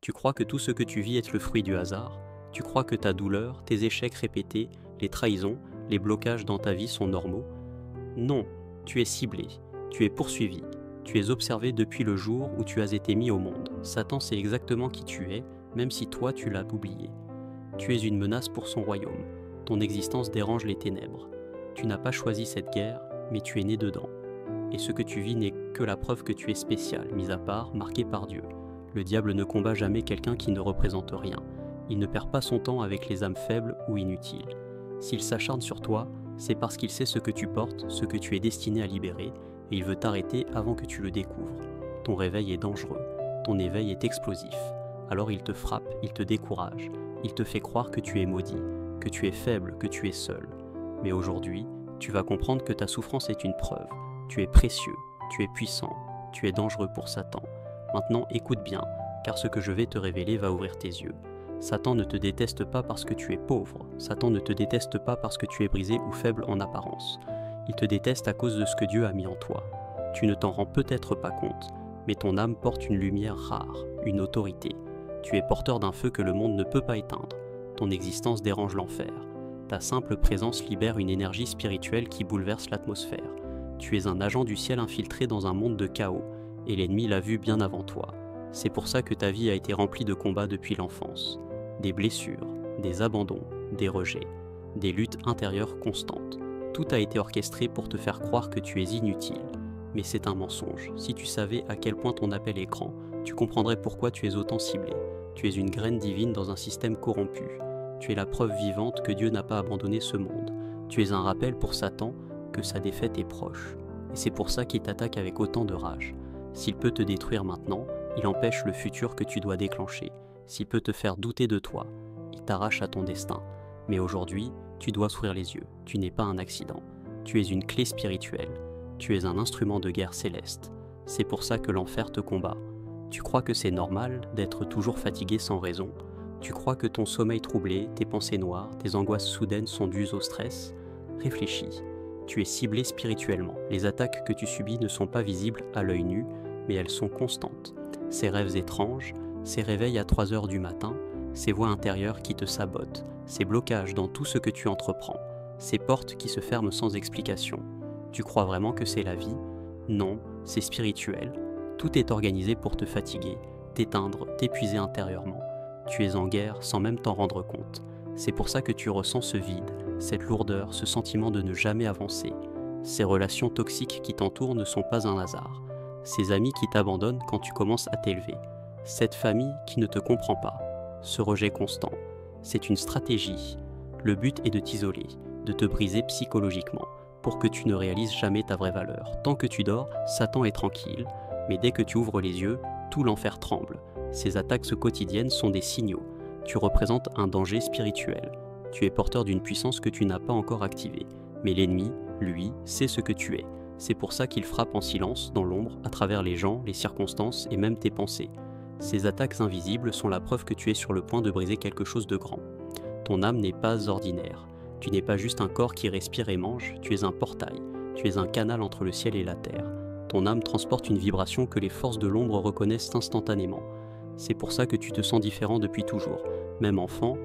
Tu crois que tout ce que tu vis est le fruit du hasard. Tu crois que ta douleur, tes échecs répétés, les trahisons, les blocages dans ta vie sont normaux. Non, tu es ciblé, tu es poursuivi, tu es observé depuis le jour où tu as été mis au monde. Satan sait exactement qui tu es, même si toi tu l'as oublié. Tu es une menace pour son royaume. Ton existence dérange les ténèbres. Tu n'as pas choisi cette guerre, mais tu es né dedans. Et ce que tu vis n'est que la preuve que tu es spécial, mis à part, marqué par Dieu. Le diable ne combat jamais quelqu'un qui ne représente rien. Il ne perd pas son temps avec les âmes faibles ou inutiles. S'il s'acharne sur toi, c'est parce qu'il sait ce que tu portes, ce que tu es destiné à libérer, et il veut t'arrêter avant que tu le découvres. Ton réveil est dangereux, ton éveil est explosif. Alors il te frappe, il te décourage, il te fait croire que tu es maudit, que tu es faible, que tu es seul. Mais aujourd'hui, tu vas comprendre que ta souffrance est une preuve. Tu es précieux, tu es puissant, tu es dangereux pour Satan. Maintenant, écoute bien, car ce que je vais te révéler va ouvrir tes yeux. Satan ne te déteste pas parce que tu es pauvre. Satan ne te déteste pas parce que tu es brisé ou faible en apparence. Il te déteste à cause de ce que Dieu a mis en toi. Tu ne t'en rends peut-être pas compte, mais ton âme porte une lumière rare, une autorité. Tu es porteur d'un feu que le monde ne peut pas éteindre. Ton existence dérange l'enfer. Ta simple présence libère une énergie spirituelle qui bouleverse l'atmosphère. Tu es un agent du ciel infiltré dans un monde de chaos, et l'ennemi l'a vu bien avant toi. C'est pour ça que ta vie a été remplie de combats depuis l'enfance. Des blessures, des abandons, des rejets, des luttes intérieures constantes. Tout a été orchestré pour te faire croire que tu es inutile. Mais c'est un mensonge. Si tu savais à quel point ton appel est grand, tu comprendrais pourquoi tu es autant ciblé. Tu es une graine divine dans un système corrompu. Tu es la preuve vivante que Dieu n'a pas abandonné ce monde. Tu es un rappel pour Satan que sa défaite est proche. Et c'est pour ça qu'il t'attaque avec autant de rage. S'il peut te détruire maintenant, il empêche le futur que tu dois déclencher. S'il peut te faire douter de toi, il t'arrache à ton destin. Mais aujourd'hui, tu dois s'ouvrir les yeux. Tu n'es pas un accident. Tu es une clé spirituelle. Tu es un instrument de guerre céleste. C'est pour ça que l'enfer te combat. Tu crois que c'est normal d'être toujours fatigué sans raison. Tu crois que ton sommeil troublé, tes pensées noires, tes angoisses soudaines sont dues au stress. Réfléchis. Tu es ciblé spirituellement. Les attaques que tu subis ne sont pas visibles à l'œil nu, mais elles sont constantes. Ces rêves étranges, ces réveils à 3 heures du matin, ces voix intérieures qui te sabotent, ces blocages dans tout ce que tu entreprends, ces portes qui se ferment sans explication. Tu crois vraiment que c'est la vie? Non, c'est spirituel. Tout est organisé pour te fatiguer, t'éteindre, t'épuiser intérieurement. Tu es en guerre sans même t'en rendre compte. C'est pour ça que tu ressens ce vide, cette lourdeur, ce sentiment de ne jamais avancer. Ces relations toxiques qui t'entourent ne sont pas un hasard. Ces amis qui t'abandonnent quand tu commences à t'élever. Cette famille qui ne te comprend pas. Ce rejet constant. C'est une stratégie. Le but est de t'isoler, de te briser psychologiquement, pour que tu ne réalises jamais ta vraie valeur. Tant que tu dors, Satan est tranquille, mais dès que tu ouvres les yeux, tout l'enfer tremble. Ces attaques quotidiennes sont des signaux. Tu représentes un danger spirituel. Tu es porteur d'une puissance que tu n'as pas encore activée. Mais l'ennemi, lui, sait ce que tu es. C'est pour ça qu'il frappe en silence, dans l'ombre, à travers les gens, les circonstances et même tes pensées. Ces attaques invisibles sont la preuve que tu es sur le point de briser quelque chose de grand. Ton âme n'est pas ordinaire. Tu n'es pas juste un corps qui respire et mange, tu es un portail. Tu es un canal entre le ciel et la terre. Ton âme transporte une vibration que les forces de l'ombre reconnaissent instantanément. C'est pour ça que tu te sens différent depuis toujours. Même enfant,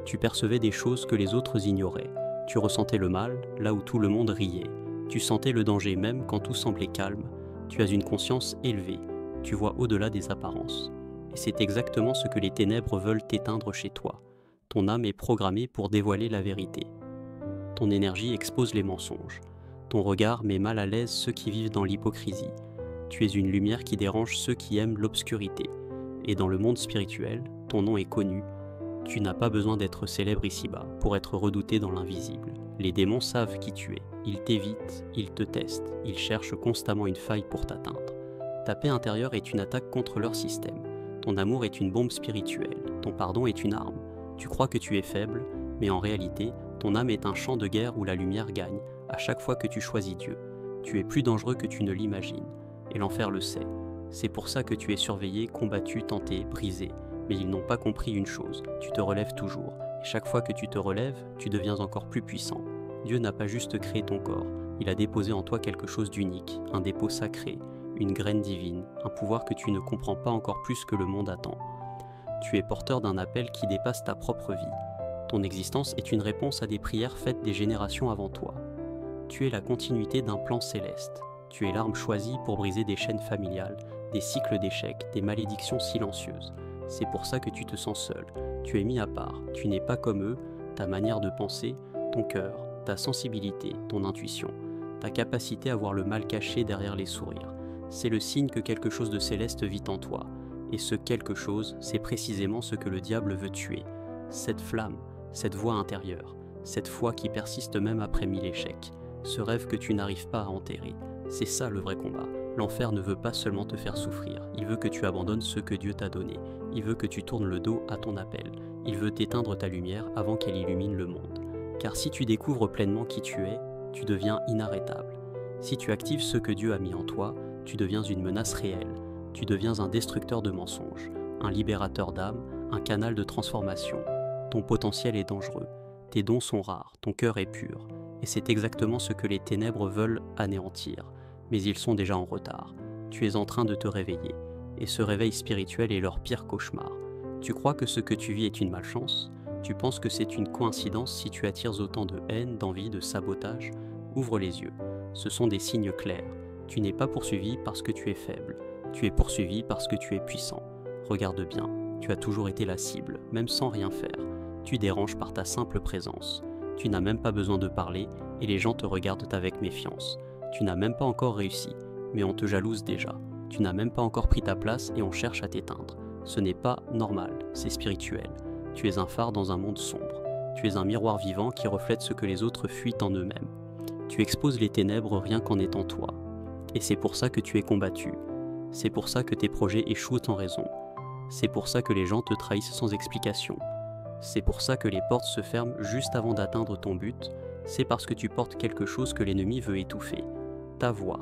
tu percevais des choses que les autres ignoraient. Tu ressentais le mal là où tout le monde riait. Tu sentais le danger même quand tout semblait calme. Tu as une conscience élevée. Tu vois au-delà des apparences. Et c'est exactement ce que les ténèbres veulent éteindre chez toi. Ton âme est programmée pour dévoiler la vérité. Ton énergie expose les mensonges. Ton regard met mal à l'aise ceux qui vivent dans l'hypocrisie. Tu es une lumière qui dérange ceux qui aiment l'obscurité. Et dans le monde spirituel, ton nom est connu. Tu n'as pas besoin d'être célèbre ici-bas pour être redouté dans l'invisible. Les démons savent qui tu es. Ils t'évitent, ils te testent, ils cherchent constamment une faille pour t'atteindre. Ta paix intérieure est une attaque contre leur système. Ton amour est une bombe spirituelle. Ton pardon est une arme. Tu crois que tu es faible, mais en réalité, ton âme est un champ de guerre où la lumière gagne à chaque fois que tu choisis Dieu. Tu es plus dangereux que tu ne l'imagines. Et l'enfer le sait. C'est pour ça que tu es surveillé, combattu, tenté, brisé. Mais ils n'ont pas compris une chose, tu te relèves toujours. Et chaque fois que tu te relèves, tu deviens encore plus puissant. Dieu n'a pas juste créé ton corps, il a déposé en toi quelque chose d'unique, un dépôt sacré, une graine divine, un pouvoir que tu ne comprends pas encore plus que le monde attend. Tu es porteur d'un appel qui dépasse ta propre vie. Ton existence est une réponse à des prières faites des générations avant toi. Tu es la continuité d'un plan céleste. Tu es l'arme choisie pour briser des chaînes familiales, des cycles d'échecs, des malédictions silencieuses. C'est pour ça que tu te sens seul. Tu es mis à part. Tu n'es pas comme eux. Ta manière de penser, ton cœur, ta sensibilité, ton intuition, ta capacité à voir le mal caché derrière les sourires. C'est le signe que quelque chose de céleste vit en toi. Et ce quelque chose, c'est précisément ce que le diable veut tuer. Cette flamme, cette voix intérieure, cette foi qui persiste même après 1000 échecs. Ce rêve que tu n'arrives pas à enterrer. C'est ça le vrai combat. L'enfer ne veut pas seulement te faire souffrir, il veut que tu abandonnes ce que Dieu t'a donné. Il veut que tu tournes le dos à ton appel. Il veut t'éteindre ta lumière avant qu'elle illumine le monde. Car si tu découvres pleinement qui tu es, tu deviens inarrêtable. Si tu actives ce que Dieu a mis en toi, tu deviens une menace réelle. Tu deviens un destructeur de mensonges, un libérateur d'âme, un canal de transformation. Ton potentiel est dangereux. Tes dons sont rares, ton cœur est pur. Et c'est exactement ce que les ténèbres veulent anéantir. Mais ils sont déjà en retard. Tu es en train de te réveiller. Et ce réveil spirituel est leur pire cauchemar. Tu crois que ce que tu vis est une malchance? Tu penses que c'est une coïncidence si tu attires autant de haine, d'envie, de sabotage? Ouvre les yeux. Ce sont des signes clairs. Tu n'es pas poursuivi parce que tu es faible. Tu es poursuivi parce que tu es puissant. Regarde bien. Tu as toujours été la cible, même sans rien faire. Tu déranges par ta simple présence. Tu n'as même pas besoin de parler et les gens te regardent avec méfiance. Tu n'as même pas encore réussi, mais on te jalouse déjà. Tu n'as même pas encore pris ta place et on cherche à t'éteindre. Ce n'est pas normal, c'est spirituel. Tu es un phare dans un monde sombre. Tu es un miroir vivant qui reflète ce que les autres fuient en eux-mêmes. Tu exposes les ténèbres rien qu'en étant toi. Et c'est pour ça que tu es combattu. C'est pour ça que tes projets échouent en raison. C'est pour ça que les gens te trahissent sans explication. C'est pour ça que les portes se ferment juste avant d'atteindre ton but. C'est parce que tu portes quelque chose que l'ennemi veut étouffer. Ta voix,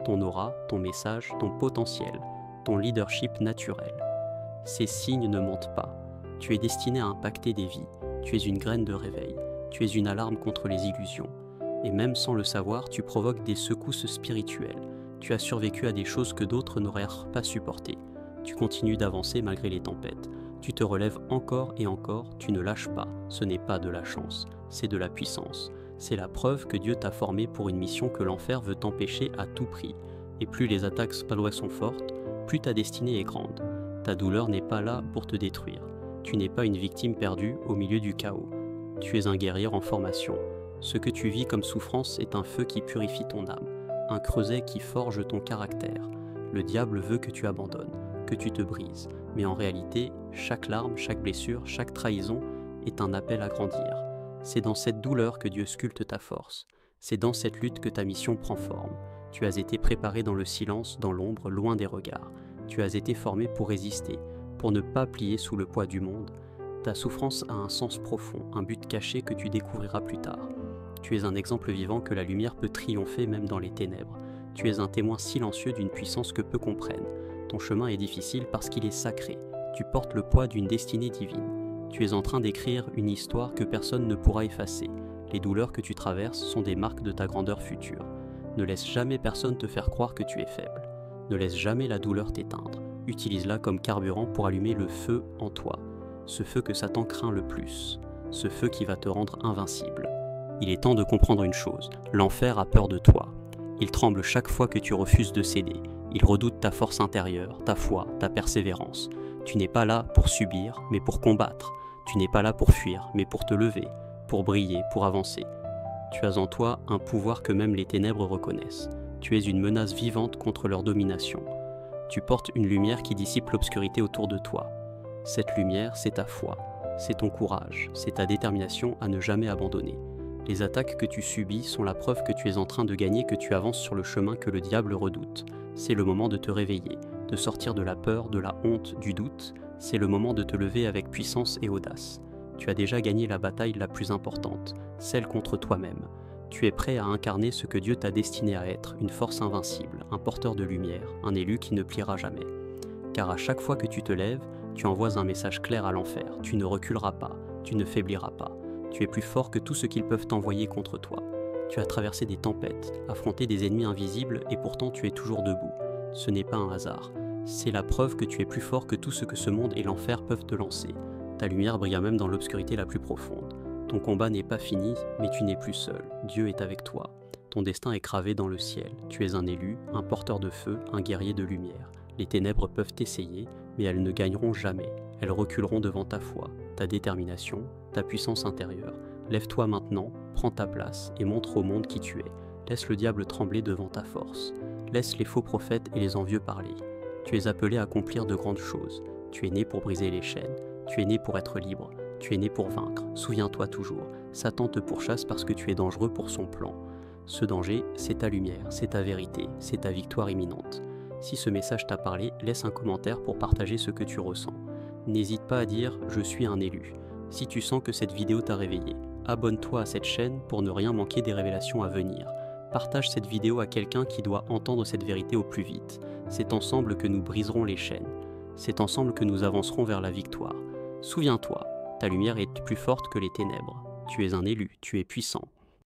ton aura, ton message, ton potentiel, ton leadership naturel. Ces signes ne mentent pas. Tu es destiné à impacter des vies. Tu es une graine de réveil. Tu es une alarme contre les illusions. Et même sans le savoir, tu provoques des secousses spirituelles. Tu as survécu à des choses que d'autres n'auraient pas supportées. Tu continues d'avancer malgré les tempêtes. Tu te relèves encore et encore, tu ne lâches pas. Ce n'est pas de la chance, c'est de la puissance. C'est la preuve que Dieu t'a formé pour une mission que l'enfer veut t'empêcher à tout prix. Et plus les attaques spalois sont fortes, plus ta destinée est grande. Ta douleur n'est pas là pour te détruire. Tu n'es pas une victime perdue au milieu du chaos. Tu es un guerrier en formation. Ce que tu vis comme souffrance est un feu qui purifie ton âme, un creuset qui forge ton caractère. Le diable veut que tu abandonnes, que tu te brises. Mais en réalité, chaque larme, chaque blessure, chaque trahison est un appel à grandir. C'est dans cette douleur que Dieu sculpte ta force. C'est dans cette lutte que ta mission prend forme. Tu as été préparé dans le silence, dans l'ombre, loin des regards. Tu as été formé pour résister, pour ne pas plier sous le poids du monde. Ta souffrance a un sens profond, un but caché que tu découvriras plus tard. Tu es un exemple vivant que la lumière peut triompher même dans les ténèbres. Tu es un témoin silencieux d'une puissance que peu comprennent. Ton chemin est difficile parce qu'il est sacré. Tu portes le poids d'une destinée divine. Tu es en train d'écrire une histoire que personne ne pourra effacer. Les douleurs que tu traverses sont des marques de ta grandeur future. Ne laisse jamais personne te faire croire que tu es faible. Ne laisse jamais la douleur t'éteindre. Utilise-la comme carburant pour allumer le feu en toi. Ce feu que Satan craint le plus. Ce feu qui va te rendre invincible. Il est temps de comprendre une chose. L'enfer a peur de toi. Il tremble chaque fois que tu refuses de céder. Il redoute ta force intérieure, ta foi, ta persévérance. Tu n'es pas là pour subir, mais pour combattre. Tu n'es pas là pour fuir, mais pour te lever, pour briller, pour avancer. Tu as en toi un pouvoir que même les ténèbres reconnaissent. Tu es une menace vivante contre leur domination. Tu portes une lumière qui dissipe l'obscurité autour de toi. Cette lumière, c'est ta foi, c'est ton courage, c'est ta détermination à ne jamais abandonner. Les attaques que tu subis sont la preuve que tu es en train de gagner, que tu avances sur le chemin que le diable redoute. C'est le moment de te réveiller, de sortir de la peur, de la honte, du doute. C'est le moment de te lever avec puissance et audace. Tu as déjà gagné la bataille la plus importante, celle contre toi-même. Tu es prêt à incarner ce que Dieu t'a destiné à être, une force invincible, un porteur de lumière, un élu qui ne pliera jamais. Car à chaque fois que tu te lèves, tu envoies un message clair à l'enfer. Tu ne reculeras pas, tu ne faibliras pas. Tu es plus fort que tout ce qu'ils peuvent t'envoyer contre toi. Tu as traversé des tempêtes, affronté des ennemis invisibles et pourtant tu es toujours debout. Ce n'est pas un hasard. C'est la preuve que tu es plus fort que tout ce que ce monde et l'enfer peuvent te lancer. Ta lumière brille même dans l'obscurité la plus profonde. Ton combat n'est pas fini, mais tu n'es plus seul. Dieu est avec toi. Ton destin est gravé dans le ciel. Tu es un élu, un porteur de feu, un guerrier de lumière. Les ténèbres peuvent t'essayer, mais elles ne gagneront jamais. Elles reculeront devant ta foi, ta détermination, ta puissance intérieure. Lève-toi maintenant, prends ta place et montre au monde qui tu es. Laisse le diable trembler devant ta force. Laisse les faux prophètes et les envieux parler. Tu es appelé à accomplir de grandes choses. Tu es né pour briser les chaînes. Tu es né pour être libre. Tu es né pour vaincre. Souviens-toi toujours, Satan te pourchasse parce que tu es dangereux pour son plan. Ce danger, c'est ta lumière, c'est ta vérité, c'est ta victoire imminente. Si ce message t'a parlé, laisse un commentaire pour partager ce que tu ressens. N'hésite pas à dire « Je suis un élu ». Si tu sens que cette vidéo t'a réveillé, abonne-toi à cette chaîne pour ne rien manquer des révélations à venir. Partage cette vidéo à quelqu'un qui doit entendre cette vérité au plus vite. C'est ensemble que nous briserons les chaînes. C'est ensemble que nous avancerons vers la victoire. Souviens-toi, ta lumière est plus forte que les ténèbres. Tu es un élu, tu es puissant.